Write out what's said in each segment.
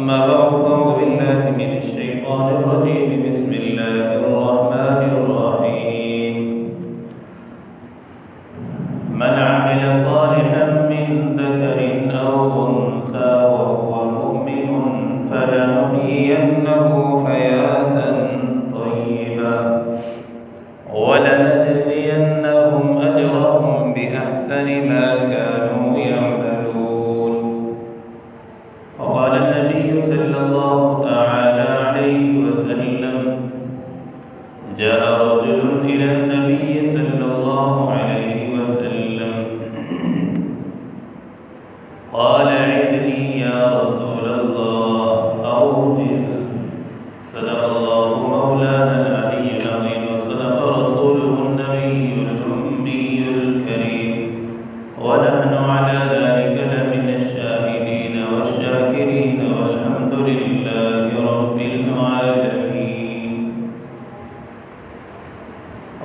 أما بعد فأعوذ بالله من الشيطان الرجيم بسم الله الرحمن الرحيم من عمل صالحا من ذكر أو أنثى وهو مؤمن فلنحيينه حياة طيبة ولنجزينهم أجرهم بأحسن ما كانوا يعملون. وقال النبي صلى الله تعالى عليه وسلم: جاء رجل إلى النبي صلى الله عليه وسلم قال: عدني يا رسول الله أوجز. صدق الله مولانا العلي العظيم وصدق رسوله النبي الأمي الكريم ونحن على ذلك لمن الشاهدين والشاكرين والحمد لله رب العالمين.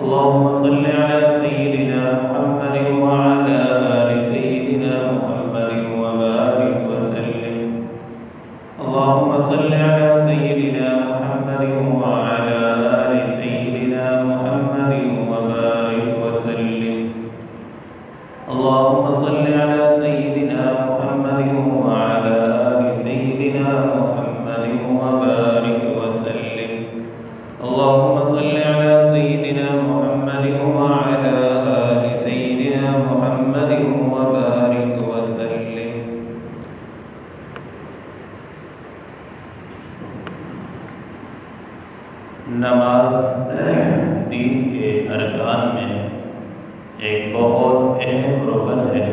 اللهم صل على سيدنا محمد وعلى آل سيدنا محمد وبارك وسلم. اللهم صل على سيدنا محمد وعلى آل سيدنا محمد وبارك وسلم. اللهم صل على سيدنا محمد وعلى آل سيدنا محمد وبارك وسلم. اللهم صل على سيدنا محمد وعلى آل سيدنا محمد وبارك وسلم. نماز دین کے ارکان میں ایک بہت اہم رکن ہے،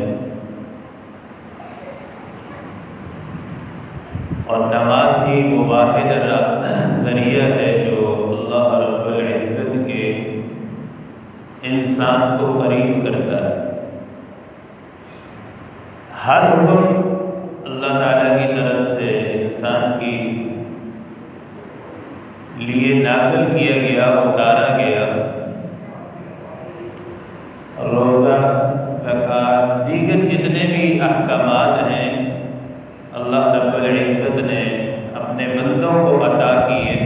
اور نماز ہی وہ واحد ذریعہ ہے جو اللہ رب العزت کے انسان کو قریب کرتا ہے. ہر حکم اللہ تعالیٰ کی طرف سے انسان کی لیے نازل کیا گیا، اتارا گیا. روزہ، زکوٰۃ، دیگر جتنے بھی احکامات ہیں اللہ رب العزت نے اپنے بندوں کو عطا کیے،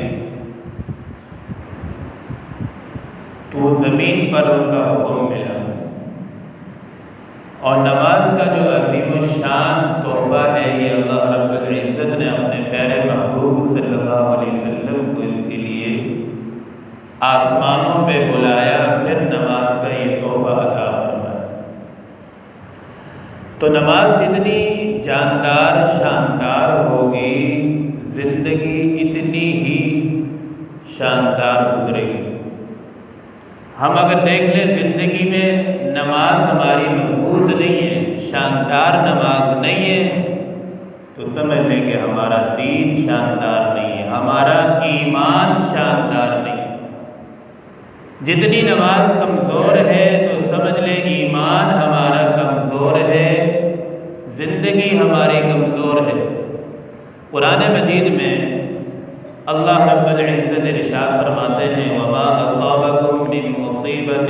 تو زمین پر ان کا حکم ملا. اور نماز کا جو عظیم الشان تحفہ ہے، یہ اللہ رب العزت نے اپنے پیارے محبوب صلی اللہ علیہ وسلم کو اس کے لیے آسمانوں پہ بلایا، پھر نماز کا یہ تحفہ عطا فرمایا. تو نماز جتنی جاندار، شاندار ہوگی، زندگی اتنی ہی شاندار گزرے گی. ہم اگر دیکھ لیں زندگی میں نماز ہماری مضبوط نہیں ہے، شاندار نماز نہیں ہے، تو سمجھ لیں کہ ہمارا دین شاندار نہیں ہے، ہمارا ایمان شاندار نہیں ہے. جتنی نماز کمزور ہے تو سمجھ لیں ایمان ہمارا کمزور ہے، زندگی ہماری کمزور ہے. قرآن مجید میں اللہ رب العزت ارشاد فرماتے ہیں: وَمَا أَصَابَكُم مِّن مُّصِيبَةٍ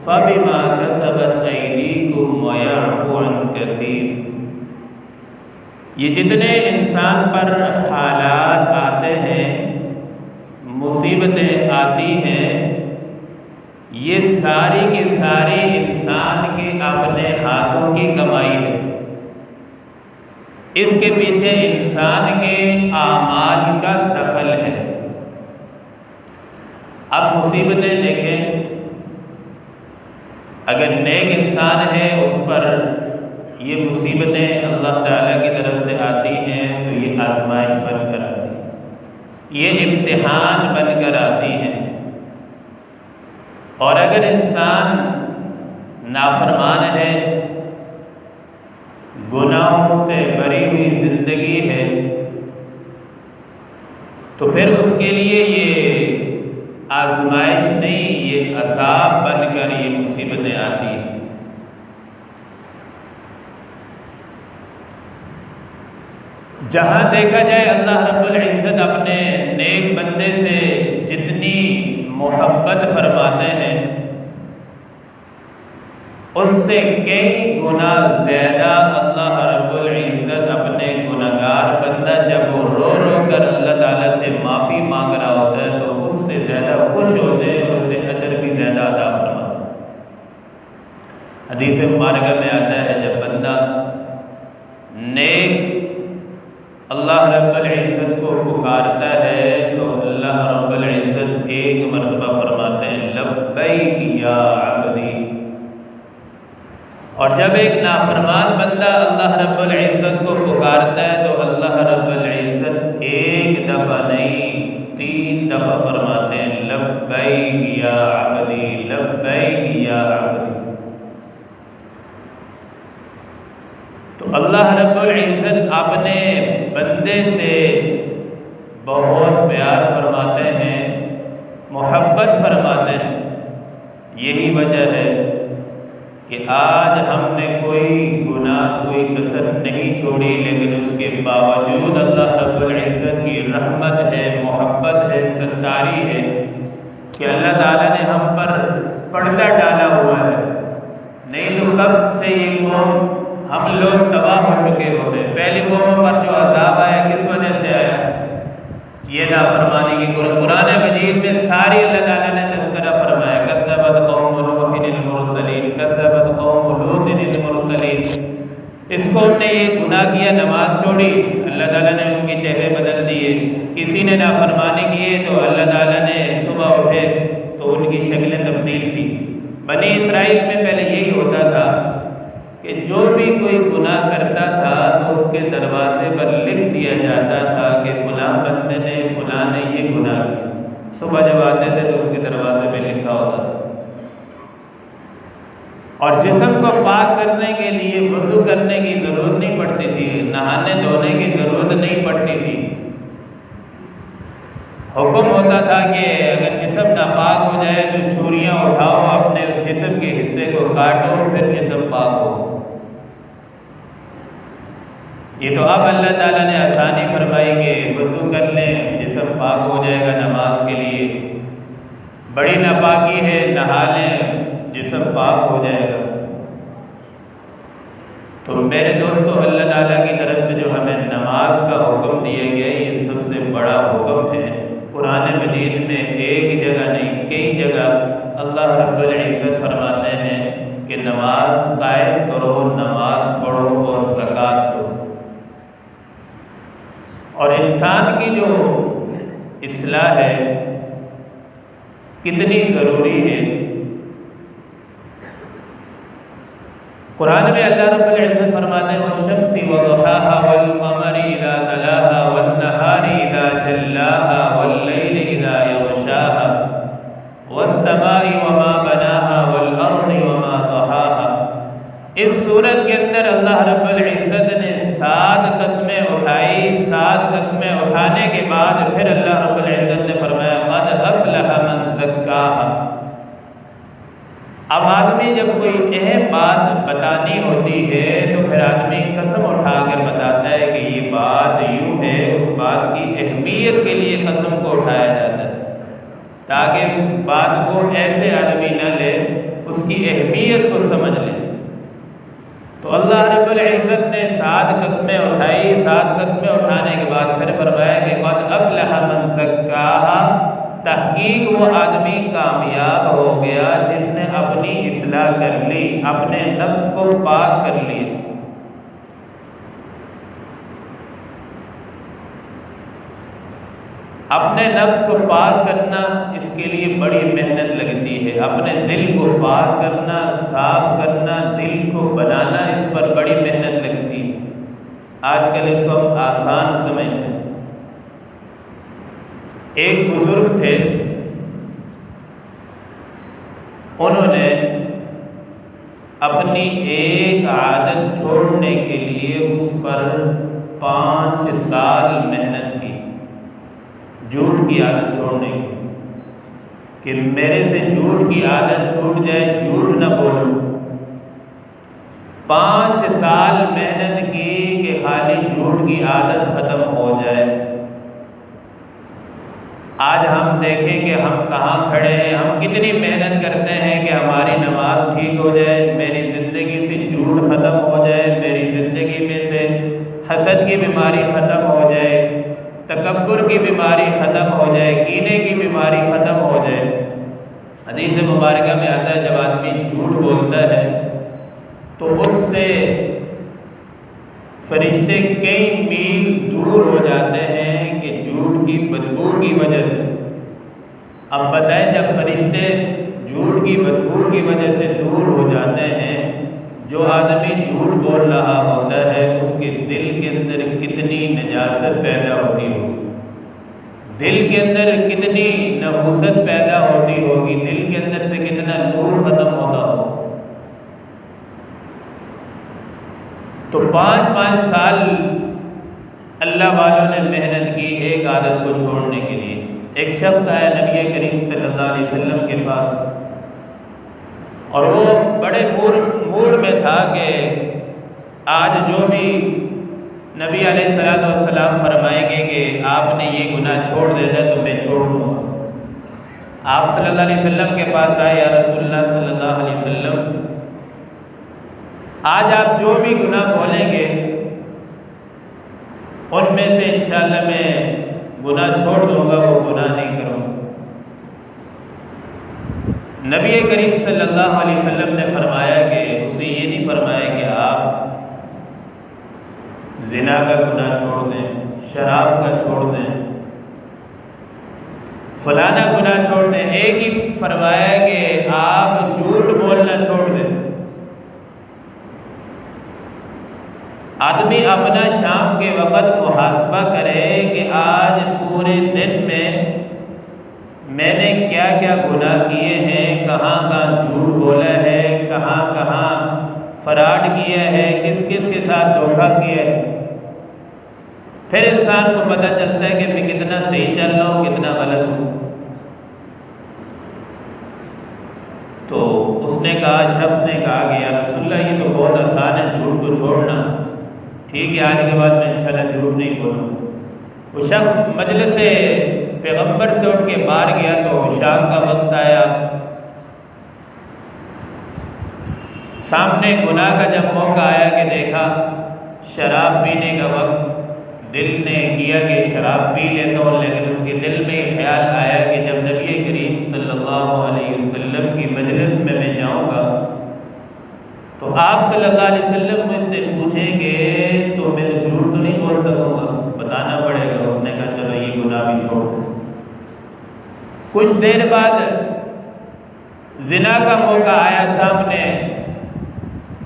فَبِمَا كَسَبَتْ أَيْدِيكُمْ وَيَعْفُو عَن كَثِيرٍ. یہ جتنے انسان پر حالات آتے ہیں، مصیبتیں آتی ہیں، یہ ساری کی ساری انسان کے اپنے ہاتھوں کی کمائی ہے. اس کے پیچھے انسان کے اعمال کا دخل ہے. اب مصیبتیں دیکھیں، اگر نیک انسان ہے اس پر یہ مصیبتیں اللہ تعالیٰ کی طرف سے آتی ہیں تو یہ آزمائش بن کر آتی ہیں، یہ امتحان بن کر آتی ہیں. اور اگر انسان نافرمان ہے، گناہوں سے بھری ہوئی زندگی ہے، تو پھر اس کے لیے یہ آزمائش نہیں، یہ عذاب بن کر یہ مصیبتیں آتی ہیں. جہاں دیکھا جائے اللہ رب العزت اپنے نیک بندے سے جتنی محبت فرماتے ہیں، اس سے کئی گنا زیادہ اللہ رب العزت اپنے گناہگار بندہ جب مبارکہ میں آتا ہے جب بندہ نیک اللہ رب العزت کو پکارتا ہے تو اللہ رب العزت ایک مرتبہ فرماتے ہیں لبیک یا عبدی، اور جب ایک نافرمان بندہ اللہ رب العزت کو پکارتا ہے تو اللہ رب العزت ایک دفعہ نہیں 3 دفعہ فرماتے ہیں لبیک یا عبدی، لبیک یا عبدی۔ تو اللہ رب العزت اپنے بندے سے بہت پیار فرماتے ہیں، محبت فرماتے ہیں۔ یہی وجہ ہے کہ آج ہم نے کوئی گناہ کوئی کسر نہیں چھوڑی، لیکن اس کے باوجود اللہ رب العزت کی رحمت ہے، محبت ہے، ستاری ہے کہ اللہ تعالیٰ نے ہم پر پردہ ڈالا ہوا ہے، نہیں تو کب سے یہ قوم ہم لوگ تباہ ہو چکے ہوتے۔ پہلی قوموں پر جو عذاب آیا کس وجہ سے آیا؟ یہ نافرمانی کی۔ قرآن مجید میں ساری اللہ تعالیٰ نے تذکرہ فرمایا، کذبت قوم نوح المرسلین، کذبت قوم لوط المرسلین۔ اس قوم نے یہ گناہ کیا، نماز چھوڑی، اللہ تعالیٰ نے ان کے چہرے بدل دیے۔ کسی نے نافرمانی کیے تو اللہ تعالیٰ نے صبح اٹھے تو ان کی شکلیں تبدیل تھی۔ بنی اسرائیل میں پہلے یہی ہوتا تھا کہ جو بھی کوئی گناہ کرتا تھا تو اس کے دروازے پر لکھ دیا جاتا تھا کہ فلاں بندے نے فلاں نے یہ گناہ کیا۔ صبح جب آتے تھے تو اس کے دروازے پہ لکھا ہوتا تھا۔ اور جسم کو پاک کرنے کے لیے وضو کرنے کی ضرورت نہیں پڑتی تھی، نہانے دھونے کی ضرورت نہیں پڑتی تھی۔ حکم ہوتا تھا کہ اگر جسم ناپاک ہو جائے تو چھریاں اٹھاؤ، اپنے اس جسم کے حصے کو کاٹو، پھر جسم پاک ہو۔ یہ تو اب اللہ تعالیٰ نے آسانی فرمائی کہ وضو کر لیں، جسم پاک ہو جائے گا نماز کے لیے۔ بڑی ناپاکی ہے، نہا لیں، جسم پاک ہو جائے گا۔ تو میرے دوستو، اللہ تعالیٰ کی طرف سے جو ہمیں نماز کا حکم دیا گیا یہ سب سے بڑا حکم ہے۔ قرآن مجید میں ایک جگہ نہیں کئی جگہ اللہ رب العزت فرماتے ہیں کہ نماز قائم کرو، نماز پڑھو اور زکوٰۃ دو۔ اور انسان کی جو اصلاح ہے کتنی ضروری ہے۔ قرآن میں اللہ رب العزت فرماتے ہیں والشمس وضحاها والقمر اذا تلاها والنهار اذا جلاها والليل اذا يغشاها والسماء وما بناها والارض وما طحاها۔ اس سورت کے اندر اللہ رب العزت نے 7 قسمیں اٹھائی۔ 7 قسمیں اٹھانے کے بعد پھر اللہ رب العزت نے فرمایا قد افلح من زکاها۔ اب آدمی جب کوئی اہم بات بتانی ہوتی ہے تو پھر آدمی قسم اٹھا کر بتاتا ہے کہ یہ بات یوں ہے، اس بات کی اہمیت کے لیے قسم کو اٹھایا جاتا ہے تاکہ اس بات کو ایسے آدمی نہ لے، اس کی اہمیت کو سمجھ لے۔ تو اللہ رب العزت نے 7 قسمیں اٹھائی۔ 7 قسمیں اٹھانے کے بعد پھر فرمایا کہ قد افلح من زکاها، تحقیق وہ آدمی کامیاب ہو گیا جس نے اپنی اصلاح کر لی، اپنے نفس کو پاک کر لی۔ اپنے نفس کو پاک کرنا اس کے لیے بڑی محنت لگتی ہے۔ اپنے دل کو پاک کرنا، صاف کرنا، دل کو بنانا، اس پر بڑی محنت لگتی ہے۔ آج کل اس کو ہم آسان سمجھتے ہیں۔ ایک بزرگ تھے، انہوں نے اپنی ایک عادت چھوڑنے کے لیے اس پر 5 سال محنت کی، جھوٹ کی عادت چھوڑنے کی، کہ میرے سے جھوٹ کی عادت چھوٹ جائے، جھوٹ نہ بولوں۔ 5 سال محنت کی کہ خالی جھوٹ کی عادت ختم ہو جائے۔ آج ہم دیکھیں کہ ہم کہاں کھڑے ہیں، ہم کتنی محنت کرتے ہیں کہ ہماری نماز ٹھیک ہو جائے، میری زندگی سے جھوٹ ختم ہو جائے، میری زندگی میں سے حسد کی بیماری ختم ہو جائے، تکبر کی بیماری ختم ہو جائے، کینے کی بیماری ختم ہو جائے۔ حدیث مبارکہ میں آتا ہے جب آدمی جھوٹ بولتا ہے تو اس سے فرشتے کئی میل دور ہو جاتے ہیں کہ جھوٹ کی بدبو کی وجہ سے۔ اب بتائیں، جب فرشتے جھوٹ کی بدبو کی وجہ سے دور ہو جاتے ہیں، جو آدمی جھوٹ بول رہا ہوتا ہے اس کے دل کے اندر کتنی نجاست پیدا ہوتی ہوگی، دل کے اندر کتنی نحوست پیدا ہوتی ہوگی، دل کے اندر سے کتنا نور ختم ہوتا ہوگا۔ تو 5 سال اللہ والوں نے محنت کی ایک عادت کو چھوڑنے کے لیے۔ ایک شخص آیا نبی کریم صلی اللہ علیہ وسلم کے پاس، اور وہ بڑے موڈ میں تھا کہ آج جو بھی نبی علیہ السلام فرمائیں گے کہ آپ نے یہ گناہ چھوڑ دینا تو میں چھوڑ دوں گا۔ آپ صلی اللہ علیہ وسلم کے پاس آئے، یا رسول اللہ صلی اللہ علیہ وسلم، آج آپ جو بھی گناہ بولیں گے ان میں سے انشاءاللہ میں گناہ چھوڑ دوں گا، وہ گناہ نہیں کروں گا۔ نبی کریم صلی اللہ علیہ وسلم نے فرمایا کہ اسے یہ نہیں فرمایا کہ آپ زنا کا گناہ چھوڑ دیں، شراب کا چھوڑ دیں، فلانا گناہ چھوڑ دیں، ایک ہی فرمایا کہ آپ جھوٹ بولنا چھوڑ دیں۔ آدمی اپنا شام کے وقت محاسبہ کرے کہ آج پورے دن میں نے کیا کیا گناہ کیے ہیں، کہاں کہاں جھوٹ بولا ہے، کہاں کہاں فراڈ کیا ہے، کس کس کے ساتھ دھوکہ کیا ہے۔ پھر انسان کو پتہ چلتا ہے کہ میں کتنا صحیح چل رہا ہوں، کتنا غلط ہوں۔ تو اس نے کہا، شخص نے کہا کہ یا رسول اللہ یہ تو بہت آسان ہے جھوٹ کو چھوڑنا، ٹھیک ہے آج کے بعد میں انشاءاللہ جھوٹ نہیں بولوں۔ وہ شخص مجلس سے پیغمبر سے اٹھ کے باہر گیا تو شام کا وقت آیا، سامنے گناہ کا جب موقع آیا کہ دیکھا شراب پینے کا وقت، دل نے کیا کہ شراب پی لیتا ہوں، لیکن اس کے دل میں یہ خیال آیا کہ جب نبی کریم صلی اللہ علیہ وسلم کی مجلس میں جاؤں گا تو آپ صلی اللہ علیہ وسلم مجھ سے پوچھیں گے تو میں جھوٹ تو نہیں بول سکوں گا، بتانا پڑے گا۔ اس نے کہا چلو یہ گناہ بھی چھوڑ دو۔ کچھ دیر بعد زنا کا موقع آیا سامنے،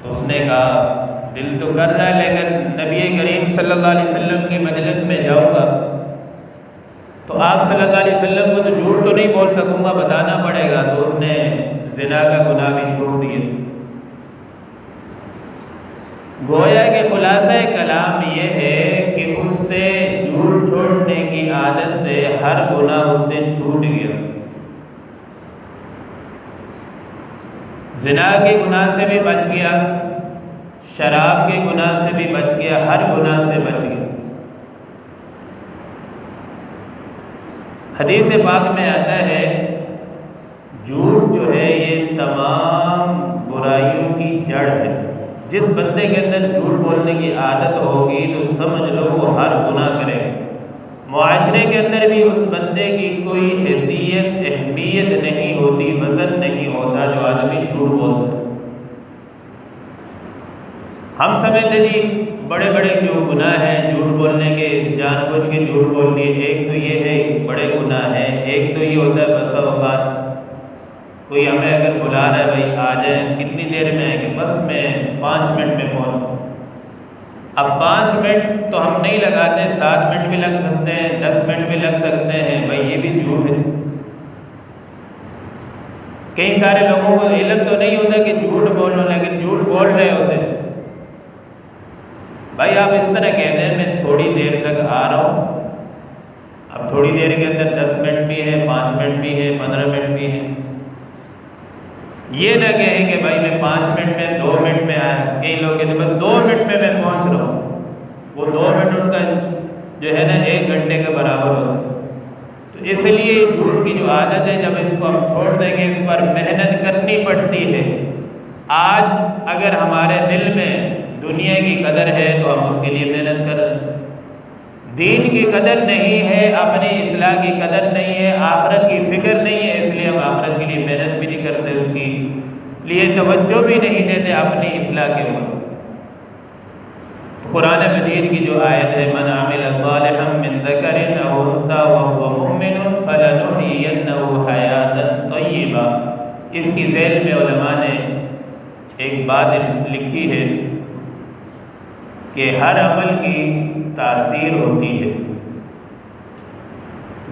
تو اس نے کہا دل تو کر رہا ہے لیکن نبی کریم صلی اللہ علیہ وسلم کی مجلس میں جاؤں گا تو آپ صلی اللہ علیہ وسلم کو تو جھوٹ تو نہیں بول سکوں گا، بتانا پڑے گا۔ تو اس نے زنا کا گناہ بھی چھوڑ دیا۔ گویا کہ خلاصہ کلام یہ ہے کہ اس سے جھوٹ چھوڑنے کی عادت سے ہر گناہ اس سے چھوٹ گیا، زنا کے گناہ سے بھی بچ گیا، شراب کے گناہ سے بھی بچ گیا، ہر گناہ سے بچ گیا۔ حدیث پاک میں آتا ہے جھوٹ جو ہے یہ تمام برائیوں کی جڑ ہے۔ جس بندے کے اندر جھوٹ بولنے کی عادت ہوگی تو سمجھ لو وہ ہر گناہ کرے گا۔ معاشرے کے اندر بھی اس بندے کی کوئی حیثیت اہمیت نہیں ہوتی، وزن نہیں ہوتا جو آدمی جھوٹ بولتا ہے۔ ہم سمجھتے جی بڑے بڑے جو گناہ ہیں جھوٹ بولنے کے، جان بوجھ کے جھوٹ بول لیے، ایک تو یہ ہے بڑے گناہ ہیں، ایک تو یہ ہوتا ہے بسا اوقات کوئی ہمیں اگر بلا رہا ہے بھائی آ جائیں، کتنی دیر میں آئیں گے، بس میں 5 منٹ میں پہنچوں۔ اب 5 منٹ تو ہم نہیں لگاتے، 7 منٹ بھی لگ سکتے ہیں، 10 منٹ بھی لگ سکتے ہیں، بھائی یہ بھی جھوٹ ہے۔ کئی سارے لوگوں کو علم تو نہیں ہوتا کہ جھوٹ بولو، لیکن جھوٹ بول رہے ہوتے ہیں۔ بھائی آپ اس طرح کہتے ہیں میں تھوڑی دیر تک آ رہا ہوں، اب تھوڑی دیر کے اندر 10 منٹ بھی ہے، 5 منٹ بھی ہے، 15 منٹ بھی ہے۔ یہ نہ کہیں کہ بھائی میں 5 منٹ میں 2 منٹ میں آیا، کئی لوگ کہتے ہیں بس 2 منٹ میں پہنچ رہا ہوں، وہ 2 منٹ ان کا جو ہے نا 1 گھنٹے کے برابر ہوتا ہے۔ تو اس لیے جھوٹ کی جو عادت ہے جب اس کو ہم چھوڑ دیں گے، اس پر محنت کرنی پڑتی ہے۔ آج اگر ہمارے دل میں دنیا کی قدر ہے تو ہم اس کے لیے محنت کر رہے ہیں، دین کی قدر نہیں ہے، اپنی اصلاح کی قدر نہیں ہے، آخرت کی فکر نہیں ہے، اس لیے ہم آخرت کے لیے محنت بھی نہیں کرتے، اس کی لیے توجہ بھی نہیں دیتے اپنی اصلاح کے اوپر۔ قرآن مجید کی جو آیت ہے من عمل صالحا من ذکر او انثى وهو مؤمن فلنحيينه حیاتا طیبہ، اس کی ذیل میں علماء نے ایک بات لکھی ہے کہ ہر عمل کی تاثیر ہوتی ہے،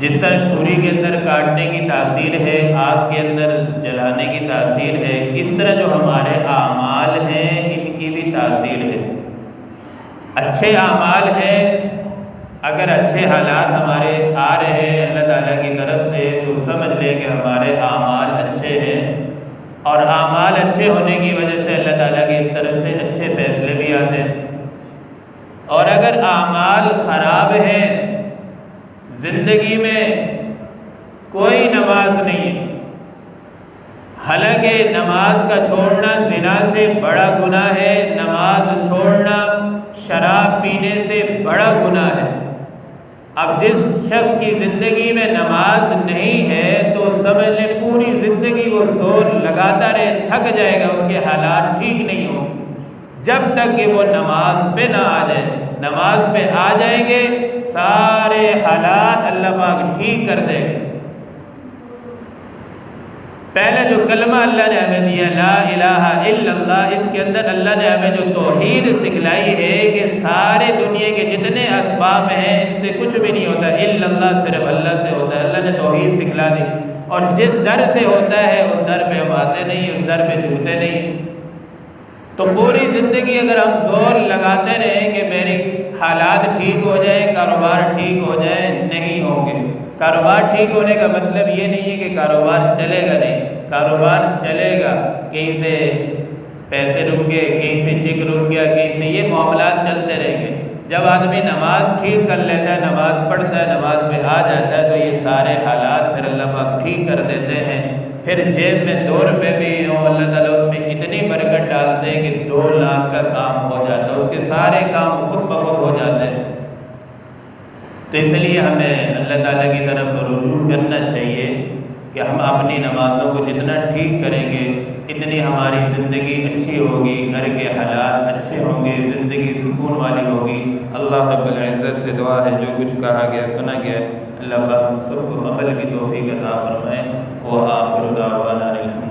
جس طرح چھری کے اندر کاٹنے کی تاثیر ہے، آگ کے اندر جلانے کی تاثیر ہے، اس طرح جو ہمارے اعمال ہیں ان کی بھی تاثیر ہے۔ اچھے اعمال ہیں، اگر اچھے حالات ہمارے آ رہے ہیں اللہ تعالیٰ کی طرف سے تو سمجھ لیں کہ ہمارے اعمال اچھے ہیں، اور اعمال اچھے ہونے کی وجہ سے اللہ تعالیٰ کی طرف سے اچھے فیصلے بھی آتے ہیں۔ اور اگر اعمال خراب ہیں، زندگی میں کوئی نماز نہیں ہے، حالانکہ نماز کا چھوڑنا زنا سے بڑا گناہ ہے، نماز چھوڑنا شراب پینے سے بڑا گناہ ہے۔ اب جس شخص کی زندگی میں نماز نہیں ہے تو سمجھ لیں پوری زندگی وہ زور لگاتا رہے، تھک جائے گا، اس کے حالات ٹھیک نہیں ہوں جب تک کہ وہ نماز پہ نہ آ جائے۔ نماز پہ آ جائیں گے سارے حالات اللہ پاک ٹھیک کر دے گا۔ پہلے جو کلمہ اللہ نے ہمیں دیا لا الہ الا اللہ، اس کے اندر اللہ نے ہمیں جو توحید سکھلائی ہے کہ سارے دنیا کے جتنے اسباب ہیں ان سے کچھ بھی نہیں ہوتا، الا اللہ، صرف اللہ سے ہوتا ہے۔ اللہ نے توحید سکھلا دی، اور جس در سے ہوتا ہے اس در پہ ہم آتے نہیں، اس در پہ جھکتے نہیں۔ تو پوری زندگی اگر ہم زور لگاتے رہیں کہ میری حالات ٹھیک ہو جائیں، کاروبار ٹھیک ہو جائے، نہیں ہوں گے۔ کاروبار ٹھیک ہونے کا مطلب یہ نہیں ہے کہ کاروبار چلے گا نہیں، کاروبار چلے گا، کہیں سے پیسے رک گئے، کہیں سے چیک رک گیا، کہیں سے یہ معاملات چلتے رہیں گے۔ جب آدمی نماز ٹھیک کر لیتا ہے، نماز پڑھتا ہے، نماز پہ آ جاتا ہے تو یہ سارے حالات پھر اللہ پاک ٹھیک کر دیتے ہیں۔ پھر جیب میں 2 روپے بھی ہوں، اللہ تعالیٰ اس میں اتنی برکت ڈالتے ہیں کہ 2 لاکھ کا کام ہو جاتا ہے، اس کے سارے کام خود بخود ہو جاتے ہیں۔ تو اس لیے ہمیں اللہ تعالیٰ کی طرف رجوع کرنا چاہیے کہ ہم اپنی نمازوں کو جتنا ٹھیک کریں گے اتنی ہماری زندگی اچھی ہوگی، گھر کے حالات اچھے ہوں گے، زندگی سکون والی ہوگی۔ اللہ رب العزت سے دعا ہے جو کچھ کہا گیا سنا گیا اللہ پاک ہم سب کو عمل کی توفیق عطا فرمائے۔ وآخر دعوانا الحمد